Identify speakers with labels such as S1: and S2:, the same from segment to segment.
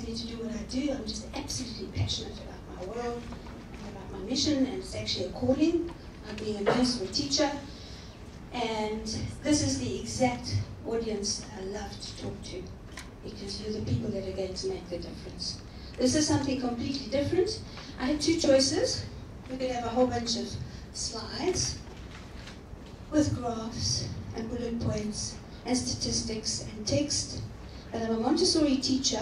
S1: me to do what I do. I'm just absolutely passionate about my world, about my mission, and it's actually a calling. I'm being a nurse or a teacher, and this is the exact audience that I love to talk to, because you're the people that are going to make the difference. This is something completely different. I had two choices. We could have a whole bunch of slides with graphs and bullet points and statistics and text. But I'm a Montessori teacher,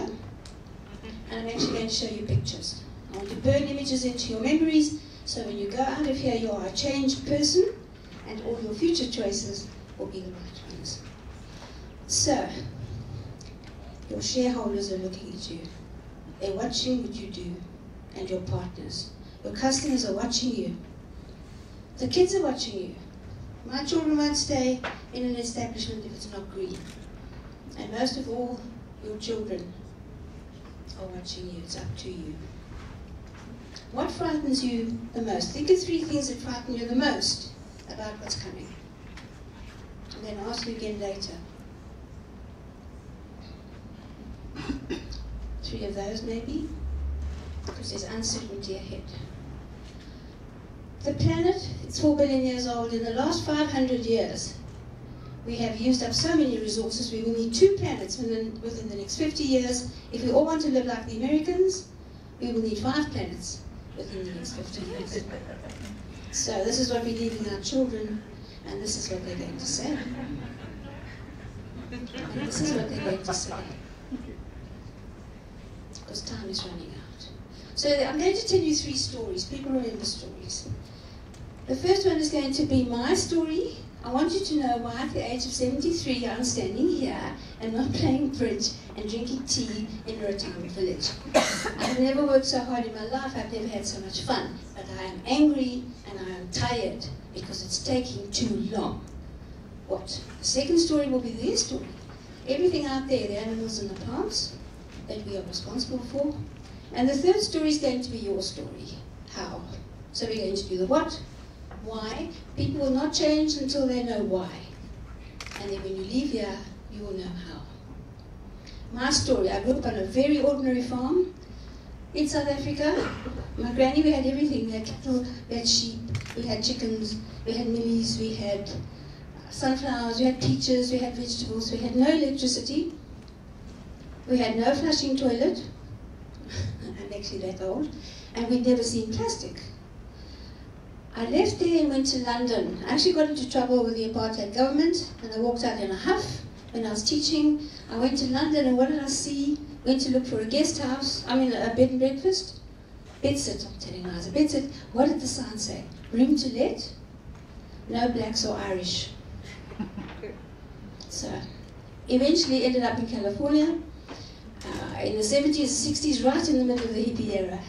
S1: and I'm actually going to show you pictures. I want to burn images into your memories, so when you go out of here, you are a changed person, and all your future choices will be the right ones. So, your shareholders are looking at you. They're watching what you do, and your partners. Your customers are watching you. The kids are watching you. My children won't stay in an establishment if it's not green. And most of all, your children are watching you. It's up to you. What frightens you the most? Think of 3 things that frighten you the most about what's coming. And then ask you again later. 3 of those maybe, because there's uncertainty ahead. The planet, it's 4 billion years old. In the last 500 years, we have used up so many resources. We will need 2 planets within the next 50 years. If we all want to live like the Americans, we will need 5 planets within the next 50 years. So this is what we're leaving our children, and this is what they're going to say. And this is what they're going to say. Because time is running out. So I'm going to tell you 3 stories. People remember stories. The first one is going to be my story. I want you to know why at the age of 73 I'm standing here and not playing bridge and drinking tea in a retirement village. I've never worked so hard in my life, I've never had so much fun. But I am angry and I am tired because it's taking too long. What? The second story will be their story. Everything out there, the animals and the plants that we are responsible for. And the third story is going to be your story. How? So we're going to do the what, why. People will not change until they know why. And then when you leave here, you will know how. My story, I grew up on a very ordinary farm in South Africa. My granny, we had everything. We had cattle, we had sheep, we had chickens, we had millies, we had sunflowers, we had peaches, we had vegetables, we had no electricity. We had no flushing toilet. I'm actually that old. And we'd never seen plastic. I left there and went to London. I actually got into trouble with the apartheid government, and I walked out in a huff when I was teaching. I went to London, and what did I see? Went to look for a guest house. I mean, a bed and breakfast. Bedsit, I'm telling lies. A bedsit. What did the sign say? Room to let? No blacks or Irish. So, eventually ended up in California. In the 70s, 60s, right in the middle of the hippie era.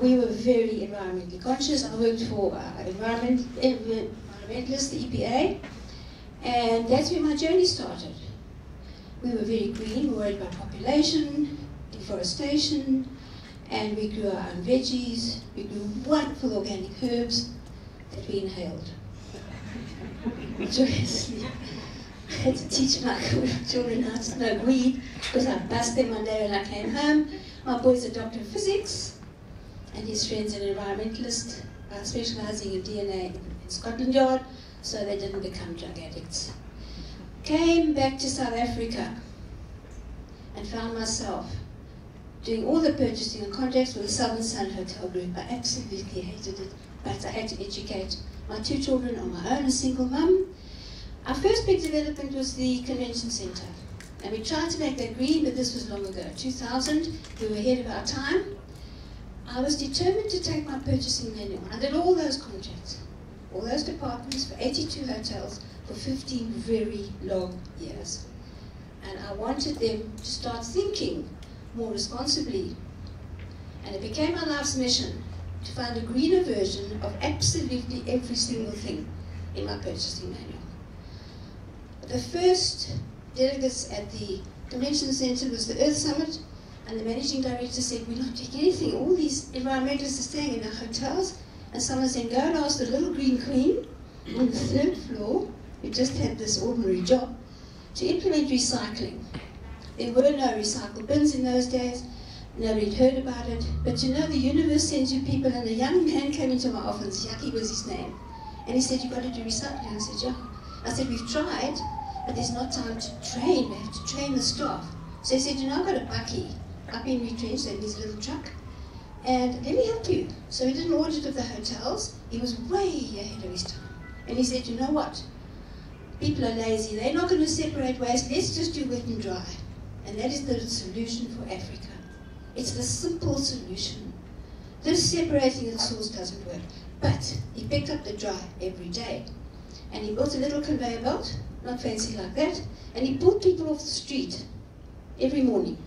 S1: We were very environmentally conscious. I worked for environmentalists, the EPA, and that's where my journey started. We were very green, we were worried about population, deforestation, and we grew our own veggies. We grew wonderful organic herbs that we inhaled joyously. I had to teach my children how to smoke weed because I bussed them one day when I came home. My boy's a doctor of physics, and his friend's an environmentalist specializing in DNA in Scotland Yard, so they didn't become drug addicts. Came back to South Africa and found myself doing all the purchasing and contracts with the Southern Sun Hotel Group. I absolutely hated it, but I had to educate my 2 children on my own, a single mum. Our first big development was the convention centre, and we tried to make that green, but this was long ago, 2000. We were ahead of our time. I was determined to take my purchasing manual. I did all those contracts, all those departments for 82 hotels for 15 very long years. And I wanted them to start thinking more responsibly. And it became my life's mission to find a greener version of absolutely every single thing in my purchasing manual. The first delegates at the convention centre was the Earth Summit, and the managing director said, we're not taking anything. All these environmentalists are staying in our hotels. And someone said, go and ask the little green queen on the 3rd floor, who just had this ordinary job, to implement recycling. There were no recycle bins in those days. Nobody had heard about it. But you know, the universe sends you people, and a young man came into my office, Yaki was his name, and he said, you've got to do recycling. I said, yeah. I said, we've tried, but there's not time to train. We have to train the staff. So he said, you know, I've got a bakkie. I've been retrenched, so he's a little truck. And let me help you. So he did an audit of the hotels. He was way ahead of his time. And he said, you know what? People are lazy. They're not going to separate waste. Let's just do wet and dry. And that is the solution for Africa. It's the simple solution. This separating at source doesn't work. But he picked up the dry every day. And he built a little conveyor belt, not fancy like that, and he pulled people off the street every morning.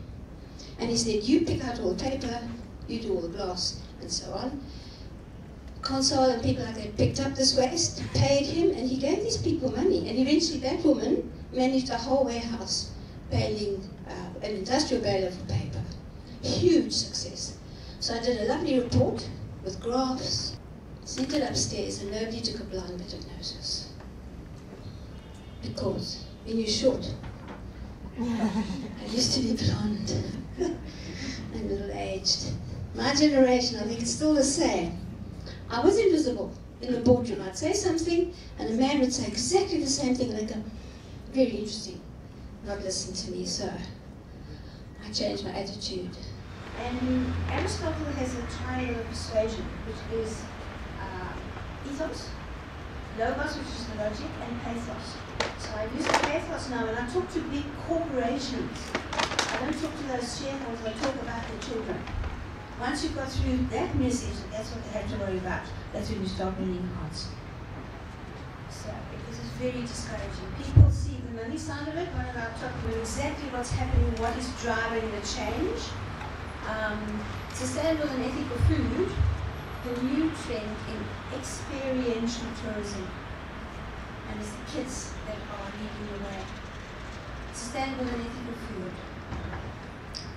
S1: And he said, you pick out all the paper, you do all the glass, and so on. Console and people like that picked up this waste, paid him, and he gave these people money. And eventually that woman managed a whole warehouse, baling an industrial baler for paper. Huge success. So I did a lovely report with graphs, sent it upstairs, and nobody took a blind bit of notice. Because when you're short, I used to be blonde and middle-aged. My generation, I think it's still the same. I was invisible in the boardroom. I'd say something, and a man would say exactly the same thing, and I'd go, very interesting, not listen to me, so I changed my attitude. And Aristotle has a triangle of persuasion, which is ethos, logos, which is the logic, and pathos. So I use the pathos now when I talk to big corporations. I don't talk to those shareholders, I talk about their children. Once you've got through that message, that's what they have to worry about. That's when you start winning hearts. So, because it's very discouraging. People see the money side of it. One of our top know exactly what's happening, what is driving the change. Sustainable and ethical food, the new trend in experiential tourism. And it's the kids that are leading the way. Sustainable and ethical food.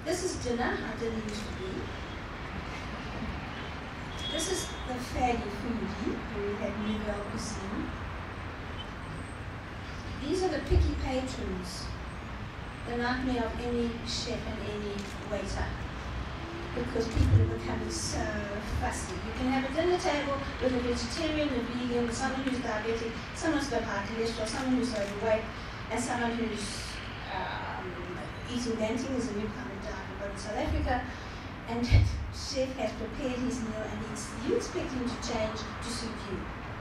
S1: This is dinner, how dinner used to be. This is the fatty foodie, where we had nouvelle cuisine. These are the picky patrons, the nightmare of any chef and any waiter, because people are becoming so fussy. You can have a dinner table with a vegetarian, a vegan, someone who's diabetic, someone's got high cholesterol, someone who's overweight, and someone who's eating banting is a new kind of diet we've got in South Africa. And chef has prepared his meal, and you expect him to change to suit you.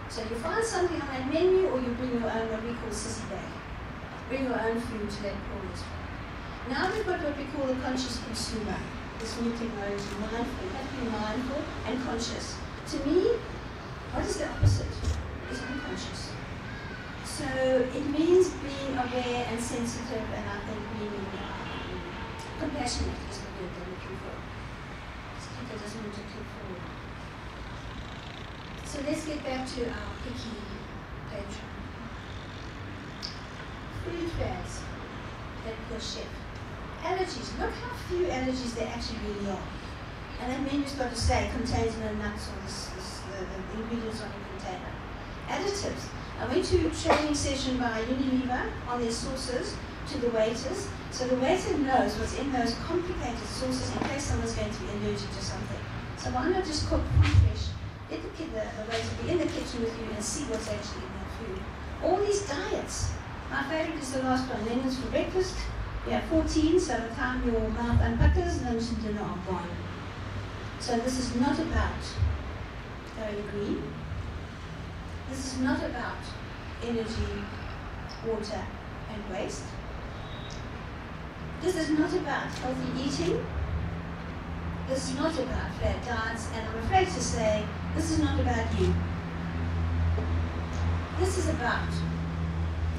S1: So you find something on that menu, or you bring your own, what we call sissy bag. Bring your own food to that poor restaurant. Now we've got what we call the conscious consumer. This new technology, mindful. You have to be mindful and conscious. To me, what is the opposite? It's unconscious. So it means being aware and sensitive, and I think being compassionate is the word they're looking for. People doesn't want to kill forward. So let's get back to our picky patron. Food fads, that poor chef. Allergies, look how few allergies there actually really are. And that menu's got to say contains no nuts or the ingredients on the container. Additives. I went to a training session by Unilever on their sauces to the waiters. So the waiter knows what's in those complicated sauces in case someone's going to be allergic to something. So why not just cook food fresh? Let the waiter be in the kitchen with you and see what's actually in that food. All these diets. My favorite is the last one, lemons for breakfast. We have 14, so by the time your mouth unpuckers, lunch and dinner are gone. So this is not about going green. This is not about energy, water, and waste. This is not about healthy eating. This is not about fad diets, and I'm afraid to say, this is not about you. This is about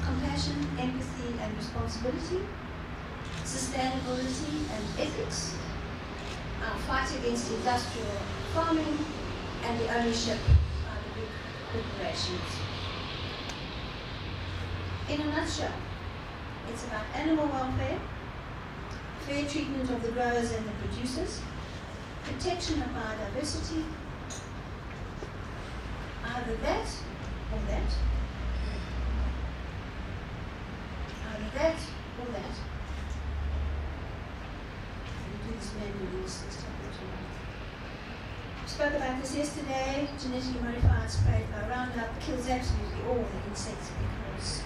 S1: compassion, empathy, and responsibility, sustainability and ethics, our fight against industrial farming, and the ownership by the big corporations. In a nutshell, it's about animal welfare, fair treatment of the growers and the producers, protection of biodiversity, either that or that, either that or that. Spoke about this yesterday. Genetically modified sprayed by Roundup kills absolutely all the insects because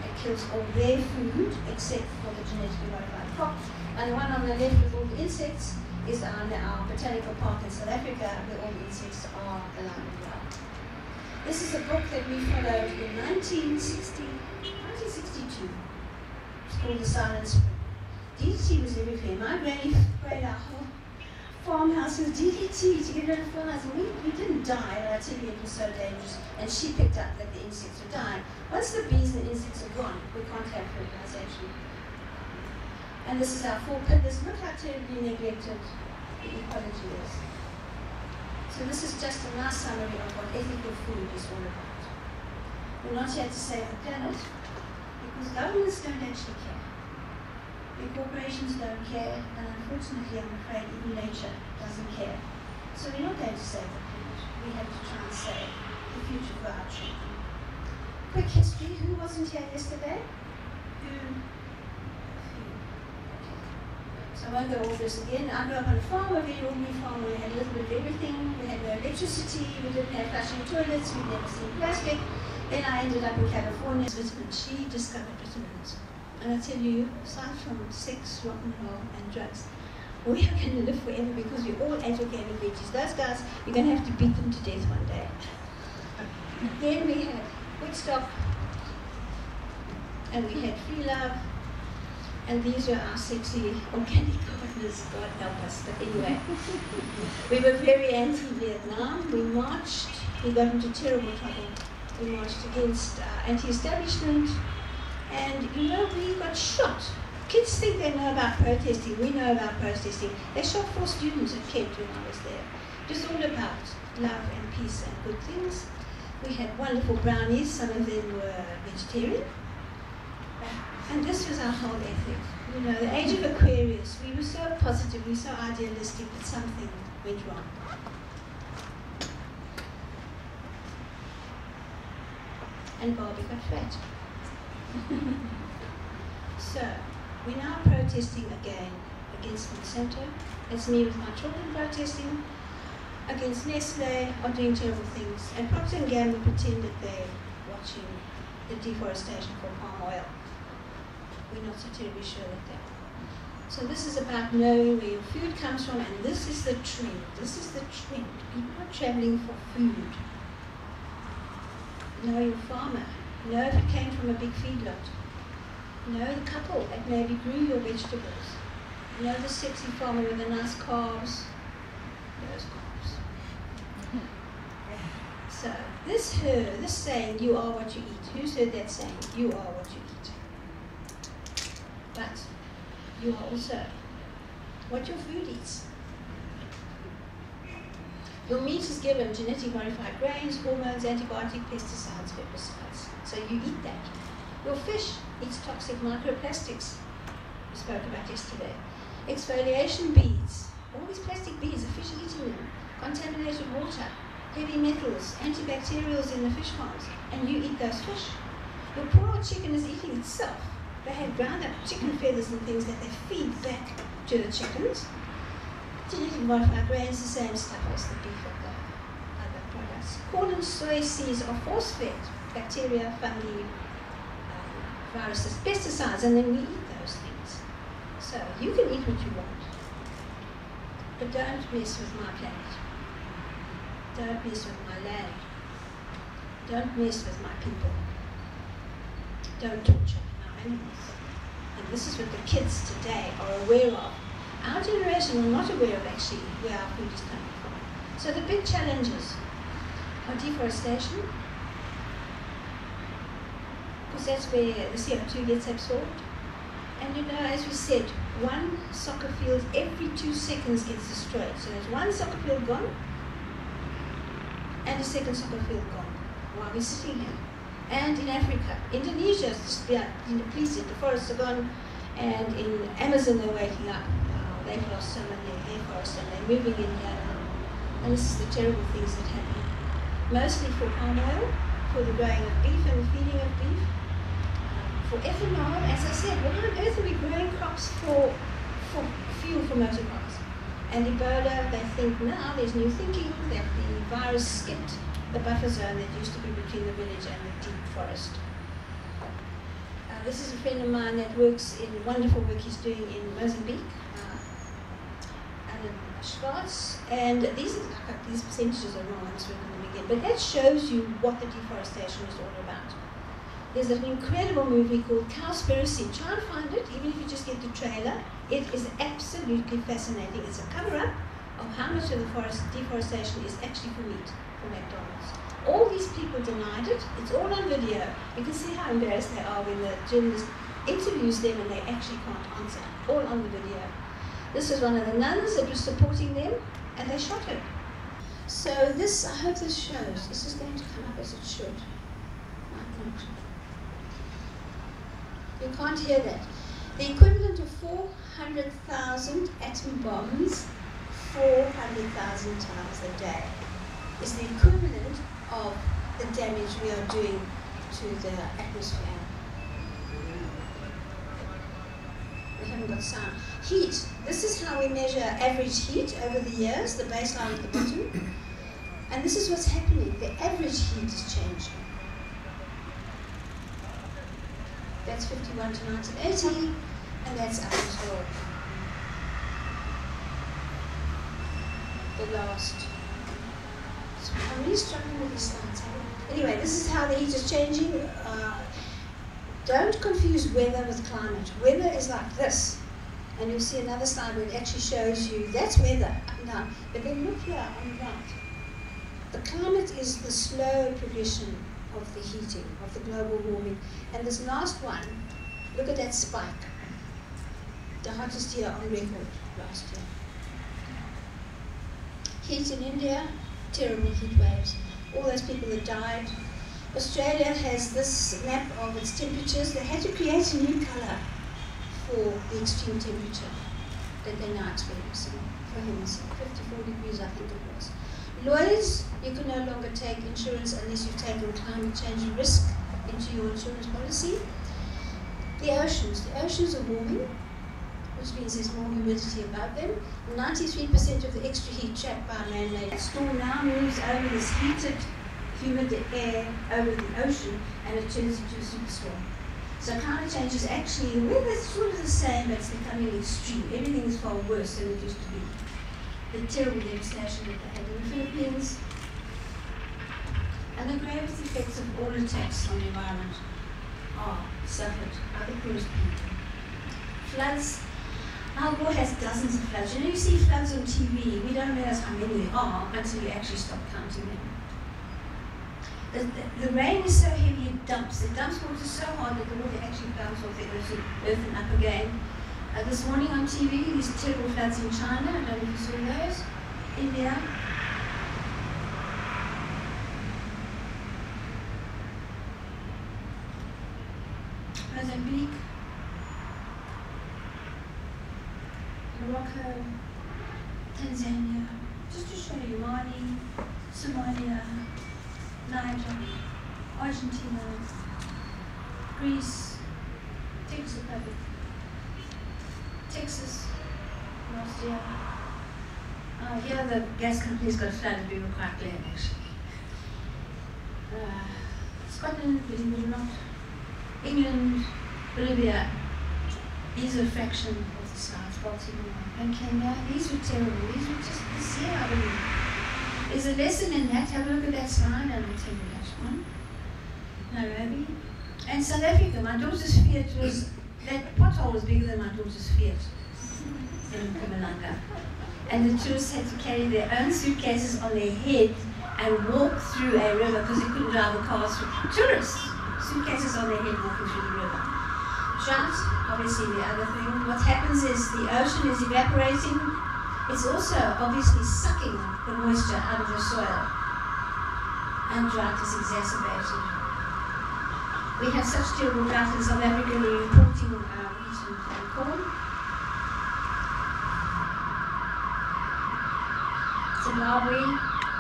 S1: it kills all their food except for the genetically modified crop. And the one on the left with all the insects is our botanical park in South Africa where all the insects are alive and well. This is a book that we followed in 1962. It's called The Silent Spring. DDT was everywhere. My granny sprayed our whole farmhouse with DDT to get rid of flies, and we didn't die, and I tell you it was so dangerous. And she picked up that the insects were dying. Once the bees and the insects are gone, we can't have fertilization. And this is our 4 pillars. Look how terribly neglected the ecology is. So this is just a nice summary of what ethical food is all about. We're not here to save the planet, because governments don't actually care. The corporations don't care, and unfortunately, I'm afraid, even nature doesn't care. So we're not going to save the planet. We have to try and save the future for our children. Quick history. Who wasn't here yesterday? Who? So I won't go over this again. I grew up on a farm, a very ordinary farm. We had a little bit of everything. We had no electricity. We didn't have flushing toilets. We'd never seen plastic. Then I ended up in California. Vitamins. She discovered vitamins. And I tell you, aside from sex, rock and roll, and drugs, we are going to live forever because we're all advocating veggies. Those guys, you're going to have to beat them to death one day. Then we had Woodstock, and we had Free Love, and these were our sexy organic gardeners, God help us. But anyway, we were very anti-Vietnam. We marched, we got into terrible trouble. We marched against anti-establishment. And you know, we got shot. Kids think they know about protesting. We know about protesting. They shot 4 students at Kent when I was there. It was all about love and peace and good things. We had wonderful brownies. Some of them were vegetarian. And this was our whole ethic. You know, the age of Aquarius, we were so positive, we were so idealistic, but something went wrong. And Barbie got fat. So, we're now protesting again against Monsanto. It's me with my children protesting against Nestle, are doing terrible things. And Procter & Gamble pretend that they're watching the deforestation for palm oil. We're not so terribly sure that they are. So this is about knowing where your food comes from, and this is the trend. This is the trend. People are traveling for food. Know your farmer. Know if it came from a big feedlot. Know the couple that maybe grew your vegetables. Know the sexy farmer with the nice calves. Those calves. So this saying, you are what you eat. Who's heard that saying? You are what you eat. But you are also what your food eats. Your meat is given genetically modified grains, hormones, antibiotics, pesticides, herbicides. So you eat that. Your fish eats toxic microplastics. We spoke about yesterday. Exfoliation beads. All these plastic beads, the fish are eating them. Contaminated water, heavy metals, antibacterials in the fish farms. And you eat those fish. Your poor old chicken is eating itself. They have ground up chicken feathers and things that they feed back to the chickens. Genetically modified grains, the same stuff as the beef of the other products. Corn and soy seeds are force-fed bacteria, fungi, viruses, pesticides, and then we eat those things. So you can eat what you want, but don't mess with my planet. Don't mess with my land. Don't mess with my people. Don't torture our animals. And this is what the kids today are aware of. Our generation are not aware of actually where our food is coming from. So the big challenges are deforestation, because that's where the CO2 gets absorbed. And you know, as we said, one soccer field every 2 seconds gets destroyed. So there's one soccer field gone, and a second soccer field gone while we're sitting here. And in Africa, Indonesia is just depleted, the forests are gone, and in Amazon they're waking up. They've lost some of their forests and they're moving in here now. And this is the terrible things that happen. Mostly for palm oil, for the growing of beef and the feeding of beef. For ethanol, as I said, why on earth are we growing crops for fuel for motor cars? And Ebola, they think now, there's new thinking, that the virus skipped the buffer zone that used to be between the village and the deep forest. This is a friend of mine that works in wonderful work he's doing in Mozambique, Alan Schwartz, and these percentages are wrong, I'm going to begin, but that shows you what the deforestation is all about. There's an incredible movie called Cowspiracy. Try and find it, even if you just get the trailer. It is absolutely fascinating. It's a cover-up of how much of the deforestation is actually for meat, for McDonald's. All these people denied it. It's all on video. You can see how embarrassed they are when the journalist interviews them and they actually can't answer. All on the video. This is one of the nuns that was supporting them, and they shot her. So this, I hope this shows. This is going to come up as it should. You can't hear that. The equivalent of 400,000 atom bombs, 400,000 times a day, is the equivalent of the damage we are doing to the atmosphere. We haven't got sound. Heat. This is how we measure average heat over the years, the baseline at the bottom. And this is what's happening. The average heat is changing. That's 51 to 1980, and that's up until the last. So I'm really struggling with these slides. Anyway, this is how the heat is changing. Don't confuse weather with climate. Weather is like this. And you'll see another slide where it actually shows you that's weather, up and down. But then look here on the right. The climate is the slow progression of the heating, of the global warming. And this last one, look at that spike. The hottest year on record last year. Heat in India, terrible heat waves. All those people that died. Australia has this map of its temperatures. They had to create a new colour for the extreme temperature that they're now experiencing. For heaven's sake, 54 degrees I think it was. Lawyers, you can no longer take insurance unless you've taken climate change risk into your insurance policy. The oceans are warming, which means there's more humidity above them. 93% of the extra heat trapped by man-made storm now moves over this heated, humid air over the ocean, and it turns into a superstorm. So climate change is actually, the weather's sort of the same, but it's becoming extreme. Everything is far worse than it used to be. The terrible devastation that they had in the Philippines, and the gravest effects of all attacks on the environment are suffered by the poorest people. Floods. Al Gore has dozens of floods. You know, you see floods on TV, we don't realize how many there are until you actually stop counting them. The rain is so heavy it dumps. It dumps water so hard that the water actually bounces off the earth and up again. This morning on TV, these terrible floods in China, I don't know if you saw those. India. Mozambique. Morocco. Tanzania. Just to show you, Mali, Somalia, Niger, Argentina, Greece, Texas Republic, Texas, last year. Here the gas companies got flooded, we were quite glad actually. Scotland, believe it or not, England, Bolivia, these are a fraction of the size, Baltimore and Kenya. These were terrible, these were just this year, I believe. There's a lesson in that. Have a look at that slide. I will tell you that one. Nairobi. And South Africa, my daughter's Fiat was, that pothole was bigger than my daughter's Fiat in Mpumalanga. And the tourists had to carry their own suitcases on their head and walk through a river because they couldn't drive the cars through. Tourists, suitcases on their head walking through the river. Drought, obviously the other thing. What happens is the ocean is evaporating. It's also obviously sucking the moisture out of the soil, and drought is exacerbated. We have such terrible drought in South Africa, we're importing wheat and corn. Zimbabwe,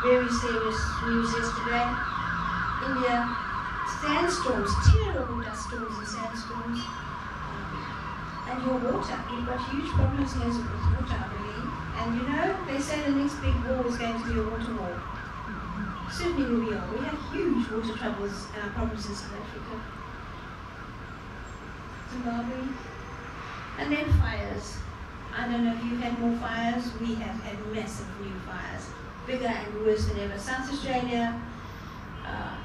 S1: very serious news yesterday. India, sandstorms, terrible dust storms and sandstorms. And your water, you've got huge problems here with water, I believe. And you know, they say the next big war is going to be a water war. Certainly we are. We have huge water troubles and problems in South Africa. Zimbabwe. And then fires. I don't know if you've had more fires. We have had massive new fires. Bigger and worse than ever. South Australia,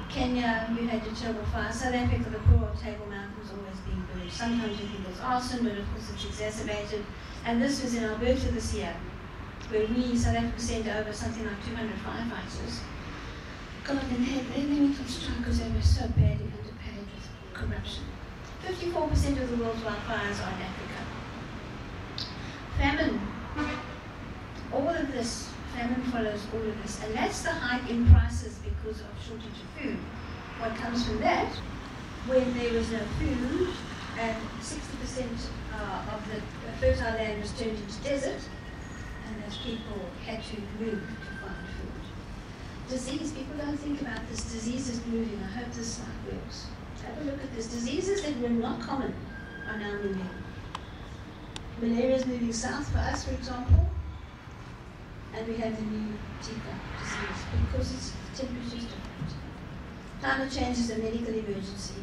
S1: Kenya, you had a terrible fire. South Africa, the core of Table Mountain has always been burned. Sometimes you think it's arson, but of course it's exacerbated. And this was in Alberta this year, where we, South Africa, sent over something like 200 firefighters. God, and they went on strike because they were so badly underpaid with corruption. 54% of the world's wildfires are in Africa. Famine. All of this, famine follows all of this. And that's the hike in prices because of shortage of food. What comes from that, when there was no food, and 60% of the fertile land was turned into desert, and those people had to move to find food. Disease, people don't think about this. Disease is moving. I hope this slide works. Have a look at this. Diseases that were not common are now moving. Malaria is moving south for us, for example, and we have the new Zika disease because its temperature is different. Climate change is a medical emergency.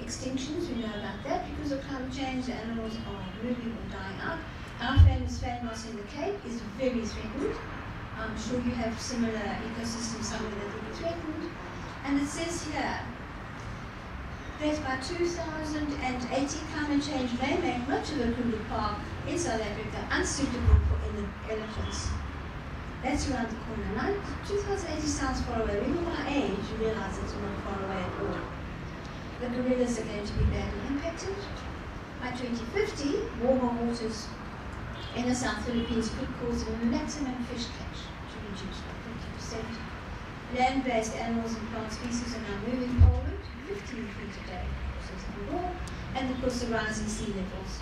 S1: Extinctions, we know about that. Because of climate change, the animals are moving or dying out. Our famous fan moss in the Cape is very threatened. I'm sure you have similar ecosystems somewhere that will be threatened. And it says here that by 2080, climate change may make much of the Kruger Park in South Africa unsuitable for elephants. That's around the corner. Now, 2080 sounds far away. When you're my age, you realize it's not far away at all. The gorillas are going to be badly impacted. By 2050, warmer waters in the South Philippines could cause a maximum fish catch to reduce by 50%. Land-based animals and plant species are now moving forward 15 feet a day since the war, and of course the rising sea levels.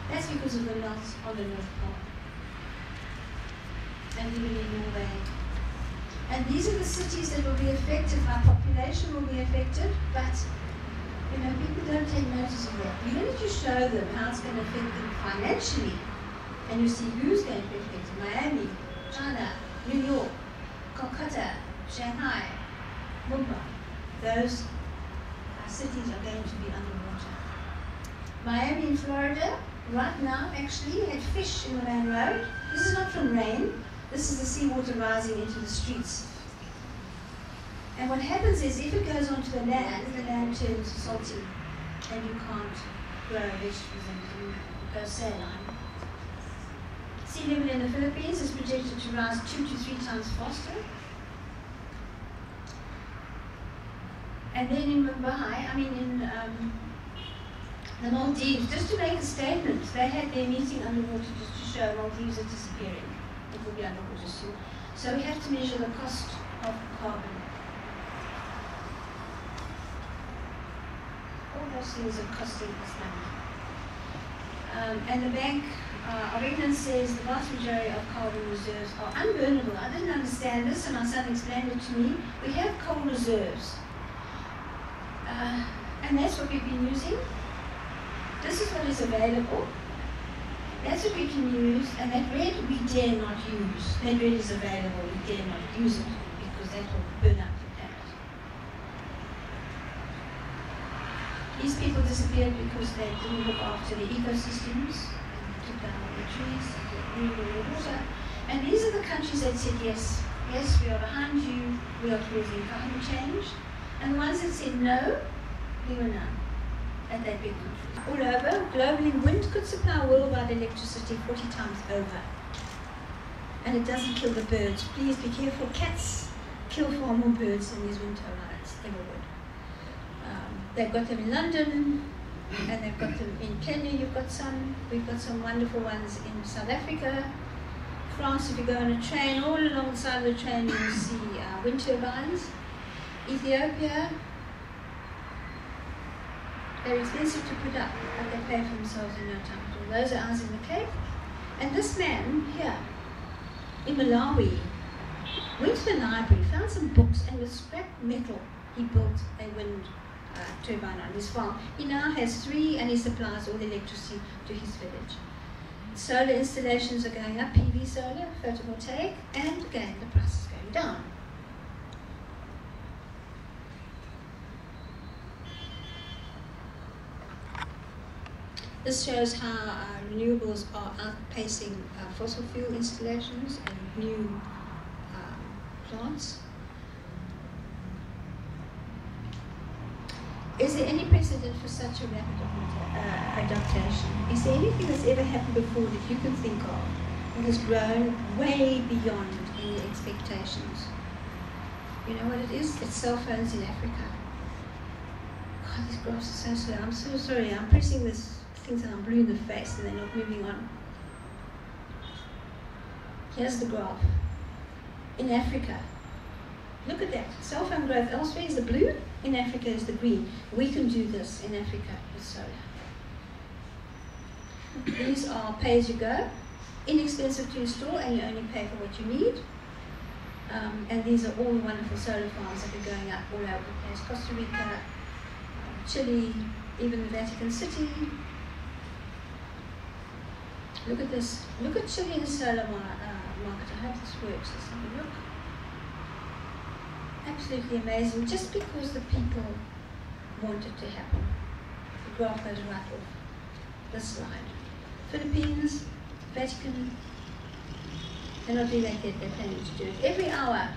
S1: That's because of the melt on the North Pole. And even in Norway. And these are the cities that will be affected. Our population will be affected, but you know, people don't take notice of that. You need to show them how it's going to affect them financially, and you see who's going to be affected. Miami, China, New York, Calcutta, Shanghai, Mumbai. Those cities are going to be underwater. Miami in Florida, right now, actually, had fish in the main road. This is not from rain. This is the seawater rising into the streets. And what happens is, if it goes onto the land turns salty, and you can't grow vegetables and go saline. Sea level in the Philippines is projected to rise 2 to 3 times faster. And then in Mumbai, in the Maldives, just to make a statement, they had their meeting underwater just to show Maldives are disappearing. It will be underwater soon. So we have to measure the cost of carbon. All those things are costing us money. And the Bank of England says the vast majority of carbon reserves are unburnable. I didn't understand this, and my son explained it to me. We have coal reserves. And that's what we've been using. This is what is available. That's what we can use, and that red we dare not use. That red is available, we dare not use it, because that will burn up the planet. These people disappeared because they didn't look after the ecosystems, and they took down all the trees, and the water. And these are the countries that said, yes, yes, we are behind you, we are causing climate change. And the ones that said no, we were none at that big conference. All over, globally, wind could supply worldwide electricity 40 times over. And it doesn't kill the birds. Please be careful. Cats kill far more birds than these wind turbines ever would. They've got them in London, and they've got them in Kenya. You've got some. We've got some wonderful ones in South Africa. France, if you go on a train, all along the side of the train you will see wind turbines. Ethiopia, they're expensive to put up, but they pay for themselves in no time at all. Those are ours in the Cape. And this man here, in Malawi, went to the library, found some books, and with scrap metal, he built a wind turbine on his farm. He now has 3, and he supplies all the electricity to his village. Solar installations are going up, PV solar, photovoltaic, and again the price is going down. This shows how renewables are outpacing fossil fuel installations and new plants. Is there any precedent for such a rapid adaptation? Is there anything that's ever happened before that you can think of that has grown way beyond any expectations? You know what it is? It's cell phones in Africa. God, these graphs are so slow. I'm so sorry. I'm pressing this things and I'm blue in the face and they're not moving on. Here's the graph. In Africa, look at that. Cell phone growth elsewhere is the blue, in Africa is the green. We can do this in Africa with solar. These are pay-as-you-go, inexpensive to install, and you only pay for what you need. And these are all the wonderful solar farms that are going up all over the place. Costa Rica, Chile, even the Vatican City. Look at this. Look at Chile's solar market. I hope this works. Let's have a look. Absolutely amazing, just because the people want it to happen. The graph goes right off this slide. Philippines, Vatican, they're not doing that yet, they're planning to do it. Every hour,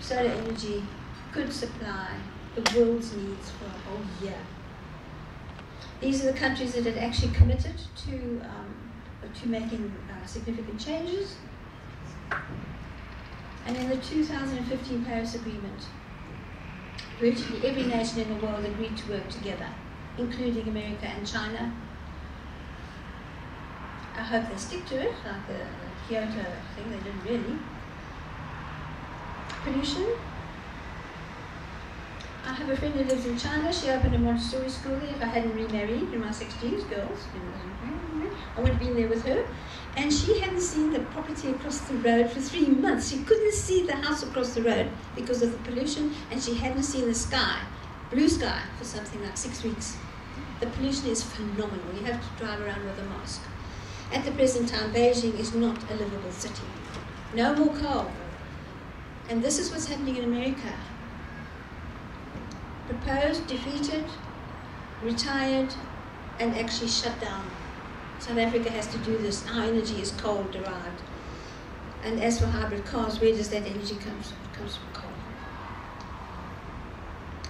S1: solar energy could supply the world's needs for a whole year. These are the countries that had actually committed to making significant changes. And in the 2015 Paris Agreement, virtually every nation in the world agreed to work together, including America and China. I hope they stick to it, like the Kyoto thing, they didn't really. Pollution. I have a friend who lives in China. She opened a Montessori school there. If I hadn't remarried in my 16s, girls, I would have been there with her. And she hadn't seen the property across the road for 3 months. She couldn't see the house across the road because of the pollution, and she hadn't seen the sky, blue sky, for something like 6 weeks. The pollution is phenomenal. You have to drive around with a mask. At the present time, Beijing is not a livable city. No more coal. And this is what's happening in America. Proposed, defeated, retired, and actually shut down. South Africa has to do this. Our energy is coal derived. And as for hybrid cars, where does that energy come from? It comes from coal.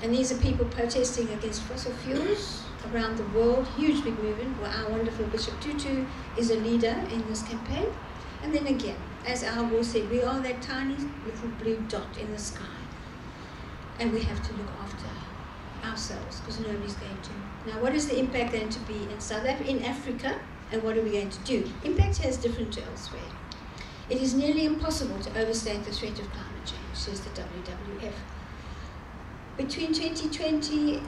S1: And these are people protesting against fossil fuels around the world. Huge big movement where our wonderful Bishop Tutu is a leader in this campaign. And then again, as Al Gore said, we are that tiny little blue dot in the sky. And we have to look after ourselves because nobody's going to. Now, what is the impact going to be in South Africa, in Africa, and what are we going to do? Impact here is different to elsewhere. It is nearly impossible to overstate the threat of climate change, says the WWF. Between 2020,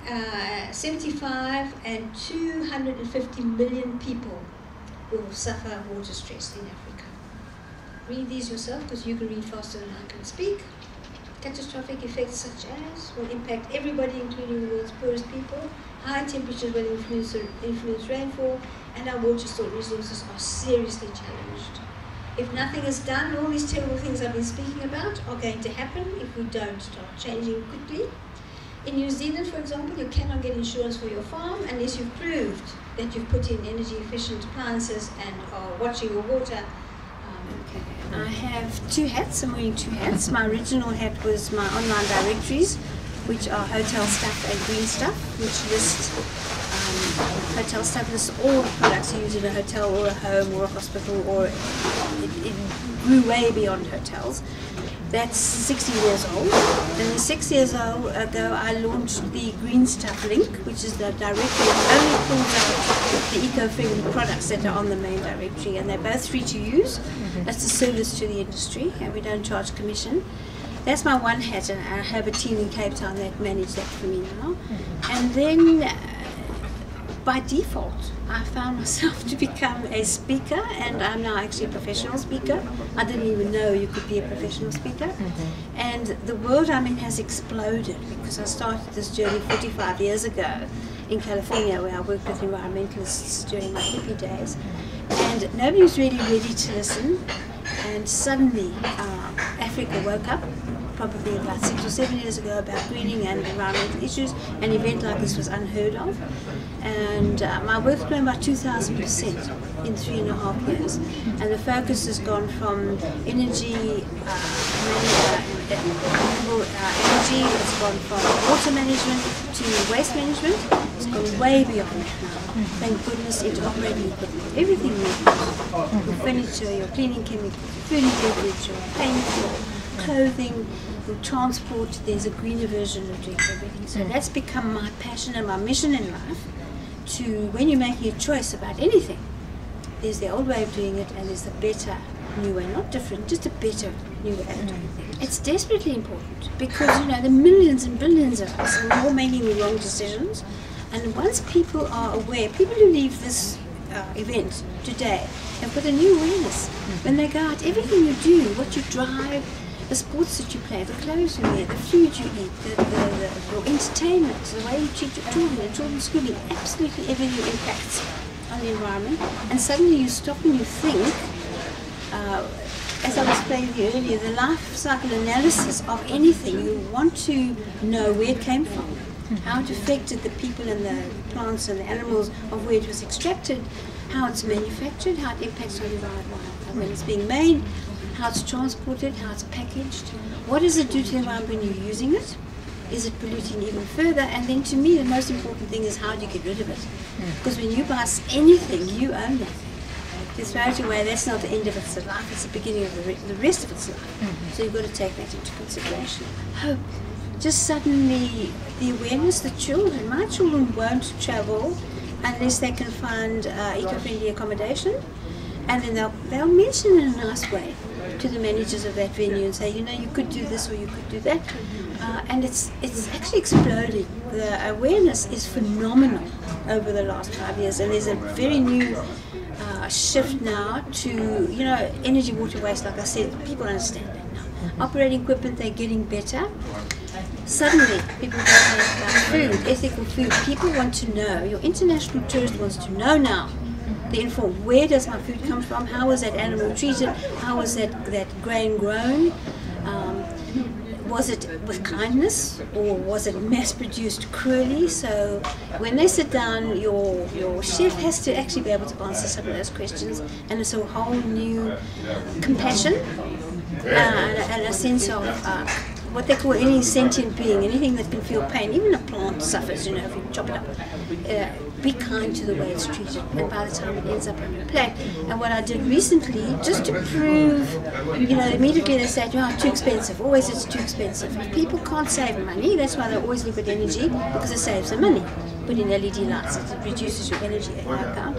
S1: 75 and 250 million people will suffer water stress in Africa. Read these yourself because you can read faster than I can speak. Catastrophic effects such as will impact everybody, including the world's poorest people. High temperatures will influence rainfall, and our water storage resources are seriously challenged. If nothing is done, all these terrible things I've been speaking about are going to happen if we don't start changing quickly. In New Zealand, for example, you cannot get insurance for your farm unless you've proved that you've put in energy-efficient appliances and are watching your water. I have 2 hats. I'm wearing 2 hats. My original hat was my online directories, which are Hotelstuff and Greenstuff, which list Hotelstuff lists all the products you use in a hotel or a home or a hospital, or it grew way beyond hotels. That's 16 years old. And then 6 years ago, I launched the Greenstuff link, which is the directory that only pulls out the eco-friendly products that are on the main directory, and they're both free to use. That's a service to the industry, and we don't charge commission. That's my one hat, and I have a team in Cape Town that manage that for me now. And then, by default, I found myself to become a speaker, and I'm now actually a professional speaker. I didn't even know you could be a professional speaker. And the world I'm in has exploded because I started this journey 45 years ago in California, where I worked with environmentalists during my hippie days.
S2: And nobody was really ready to listen. And suddenly Africa woke up, probably about 6 or 7 years ago, about greening and environmental issues. An event like this was unheard of. And my work's grown by 2,000% in 3.5 years. And the focus has gone from energy, energy, it's gone from water management to waste management. It's gone way beyond that now. Thank goodness, into operating equipment. Everything you use. Your furniture, your cleaning chemicals, food and beverage, your paint, your clothing, your transport. There's a greener version of doing everything. So that's become my passion and my mission in life. To when you're making a choice about anything, there's the old way of doing it and there's the better new way, not different, just a better new way of doing things. It's desperately important because, you know, the millions and billions of us are all making the wrong decisions. And once people are aware, people who leave this event today have got a new awareness. When they go out, everything you do, what you drive, the sports that you play, the clothes you wear, the food you eat, your entertainment, the way you treat your children's schooling, absolutely everything impacts on the environment. And suddenly you stop and you think, as I was explaining to you earlier, the life cycle analysis of anything, you want to know where it came from, how it affected the people and the plants and the animals of where it was extracted, how it's manufactured, how it impacts on the environment, when it's being made, how it's transported, how it's packaged, what does it do to the environment when you're using it, is it polluting even further, and then to me the most important thing is how do you get rid of it, because when you buy anything, you own that. To throw it away, that's not the end of its life, it's the beginning of the rest of its life. So you've got to take that into consideration. Hope. Just suddenly the awareness that children, my children won't travel unless they can find eco-friendly accommodation, and then they'll mention in a nice way to the managers of that venue and say, you know, you could do this or you could do that, and it's actually exploding. The awareness is phenomenal over the last 5 years, and there's a very new shift now to, you know, energy, water, waste. Like I said, people understand that now. Operating equipment, they're getting better. Suddenly, people don't have about food, ethical food. People want to know. Your international tourist wants to know now. They're informed. Where does my food come from? How was that animal treated? How was that grain grown? Was it with kindness or was it mass-produced cruelly? So when they sit down, your chef has to actually be able to answer some of those questions, and it's a whole new compassion and a sense of what they call any sentient being, anything that can feel pain. Even a plant suffers, you know, if you chop it up. Be kind to the way it's treated, and by the time it ends up on your plate. And what I did recently, just to prove, you know, immediately they said, oh, too expensive, always it's too expensive. If people can't save money, that's why they always look at energy, because it saves them money. Put in LED lights, it reduces your energy account.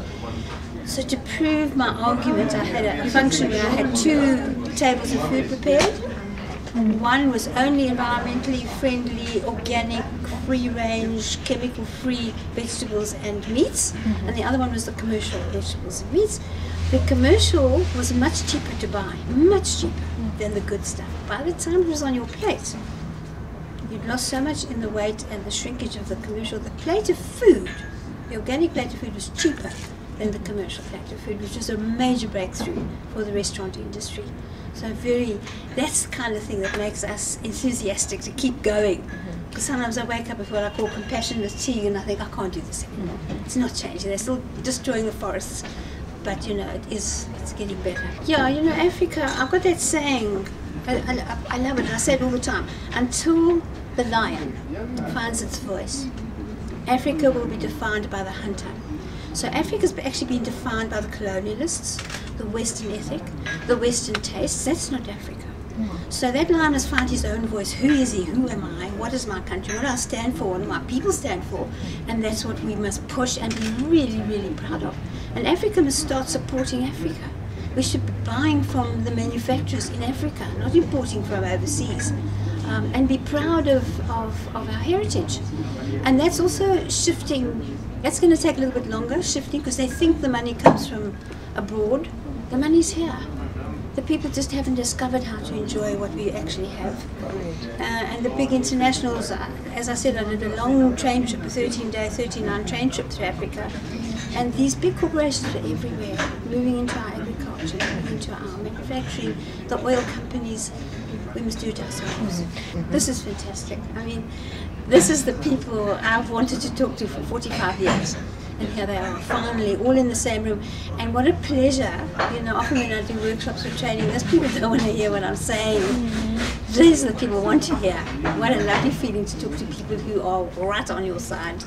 S2: So to prove my argument, I had a function where I had 2 tables of food prepared. One was only environmentally friendly, organic, free-range, chemical-free vegetables and meats, and the other one was the commercial vegetables and meats. The commercial was much cheaper to buy, much cheaper than the good stuff. By the time it was on your plate, you'd lost so much in the weight and the shrinkage of the commercial. The plate of food, the organic plate of food, was cheaper than the commercial plate of food, which was a major breakthrough for the restaurant industry. So that's the kind of thing that makes us enthusiastic to keep going. Because sometimes I wake up with what I call compassion fatigue, and I think, I can't do this anymore. It's not changing. They're still destroying the forests. But, you know, it's getting better. Yeah, you know, Africa, I've got that saying, I love it, I say it all the time, until the lion finds its voice, Africa will be defined by the hunter. So Africa's actually been defined by the colonialists, the Western ethic, the Western tastes. That's not Africa. So that lion has found his own voice. Who is he? Who am I? What is my country? What do I stand for? What do my people stand for? And that's what we must push and be really, really proud of. And Africa must start supporting Africa. We should be buying from the manufacturers in Africa, not importing from overseas. And be proud of our heritage. And that's also shifting. That's going to take a little bit longer, shifting, because they think the money comes from abroad. The money's here. The people just haven't discovered how to enjoy what we actually have. And the big internationals, as I said, I did a long train trip, a 13-day, 39 train trip through Africa. And these big corporations are everywhere, moving into our agriculture, moving into our manufacturing, the oil companies. We must do it ourselves. This is fantastic. I mean, this is the people I've wanted to talk to for 45 years. And here they are, finally, all in the same room. And what a pleasure, you know, often when I do workshops or training, those people don't want to hear what I'm saying. These are the people who want to hear. What a lovely feeling to talk to people who are right on your side.